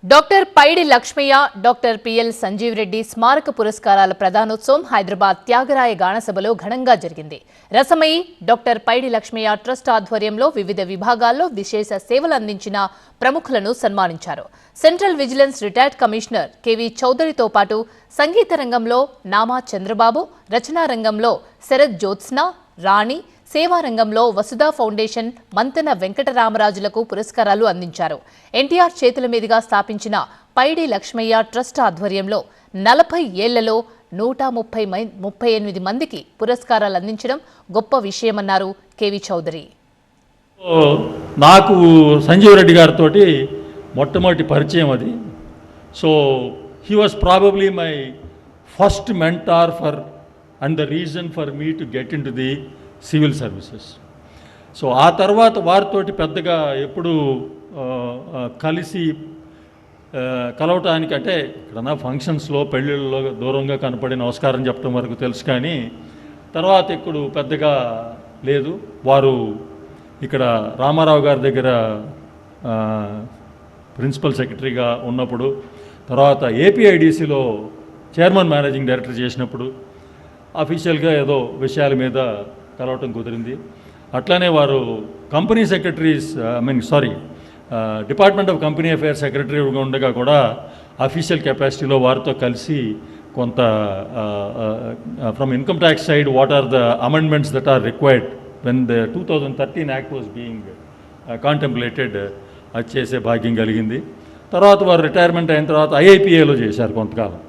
Doctor Paidi Lakshmaiah, doctor PL Sanjeev Reddy స్మారక పురస్కారాల ప్రదానోత్సవం హైదరాబాద్ త్యాగరాయ గానసభలో ఘనంగా జరిగింది. రసమయి డాక్టర్ పైడి లక్ష్మయ్య ట్రస్ట్ ఆధ్వర్యంలో వివిధ విభాగాల్లో విశేష సేవలు అందించిన ప్రముఖులను సన్మానించారు. Central vigilance retired commissioner KV చౌదరితో పాటు సంగీత రంగంలో నామా చంద్రబాబు, రచనా రంగంలో శరత్ జ్యోత్స్న, రాణి, సేవా రంగంలో వసుధ ఫౌండేషన్ మంతెన వెంకటరామరాజులకు పురస్కారాలు అందించారు. ఎన్టీఆర్ చేతుల మీదుగా స్థాపించిన పైడి లక్ష్మయ్య ట్రస్ట్ ఆధ్వర్యంలో 40 ఏళ్లలో 138 మందికి పురస్కారాలు అందించడం గొప్ప విషయమన్నారు కేవి చౌదరి. నాకు సంజీవ్ రెడ్డి గారితో మొట్టమొదటి పరిచయం అది. So he was probably my first mentor for and the reason for me to get in to the civil services. So ఆ తర్వాత వారితోటి పెద్దగా ఎప్పుడు కలిసి కలవటానికి అంటే ఇక్కడ ఫంక్షన్స్లో పెళ్ళిళ్ళలో దూరంగా కనపడి నమస్కారం చెప్పడం వరకు తెలుసు, కానీ తర్వాత ఇప్పుడు పెద్దగా లేదు. వారు ఇక్కడ రామారావు గారి దగ్గర ప్రిన్సిపల్ సెక్రటరీగా ఉన్నప్పుడు, తర్వాత ఏపీఐడిసిలో చైర్మన్ మేనేజింగ్ డైరెక్టర్ చేసినప్పుడు అఫీషియల్గా ఏదో విషయాల మీద కలవటం కుదిరింది. అట్లానే వారు company secretaries department of company affairs సెక్రటరీగా ఉండగా కూడా అఫీషియల్ కెపాసిటీలో వారితో కలిసి కొంత from income tax side what are the amendments that are required when the 2013 act was being contemplated అది చేసే భాగ్యం కలిగింది. తర్వాత వారు రిటైర్మెంట్ అయిన తర్వాత ఐఐపిఏలో చేశారు కొంతకాలం.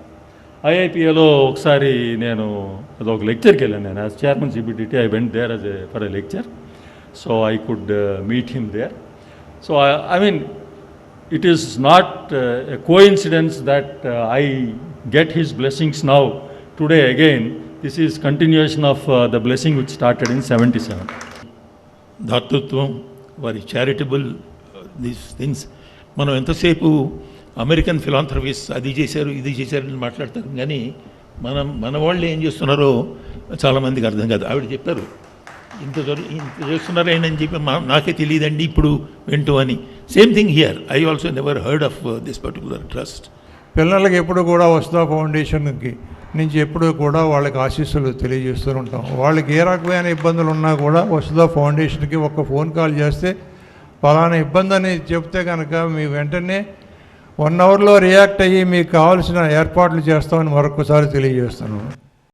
ఐఐపిఏలో ఒకసారి నేను అదొక లెక్చర్కి వెళ్ళాను. నేను as chairman CBDT I went there as for a lecture. So I could meet him there. So I mean it is not a coincidence that I get his blessings now today again. This is continuation of the blessing which started in 77. దాతృత్వం, వారి charitable these things మనం ఎంతసేపు American ఫిలాంథ్రఫీస్ అది చేశారు ఇది చేశారని మాట్లాడతారు, కానీ మన వాళ్ళు ఏం చేస్తున్నారో చాలామందికి అర్థం కాదు. ఆవిడ చెప్పారు ఇంత చేస్తున్నారేనని చెప్పి నాకే తెలియదండి ఇప్పుడు వింటూ అని. Same thing here, I also never heard of this particular trust. పిల్లలకి ఎప్పుడు కూడా వసుధ ఫౌండేషన్కి నుంచి ఎప్పుడు కూడా వాళ్ళకి ఆశీస్సులు తెలియజేస్తూ ఉంటాం. వాళ్ళకి ఏ రకమైన ఇబ్బందులు ఉన్నా కూడా వసుధ ఫౌండేషన్కి ఒక ఫోన్ కాల్ చేస్తే పలానా ఇబ్బంది అని చెప్తే కనుక మీ వెంటనే 1 అవర్లో రియాక్ట్ అయ్యి మీకు కావాల్సిన ఏర్పాట్లు చేస్తామని మరొకసారి తెలియజేస్తున్నాను.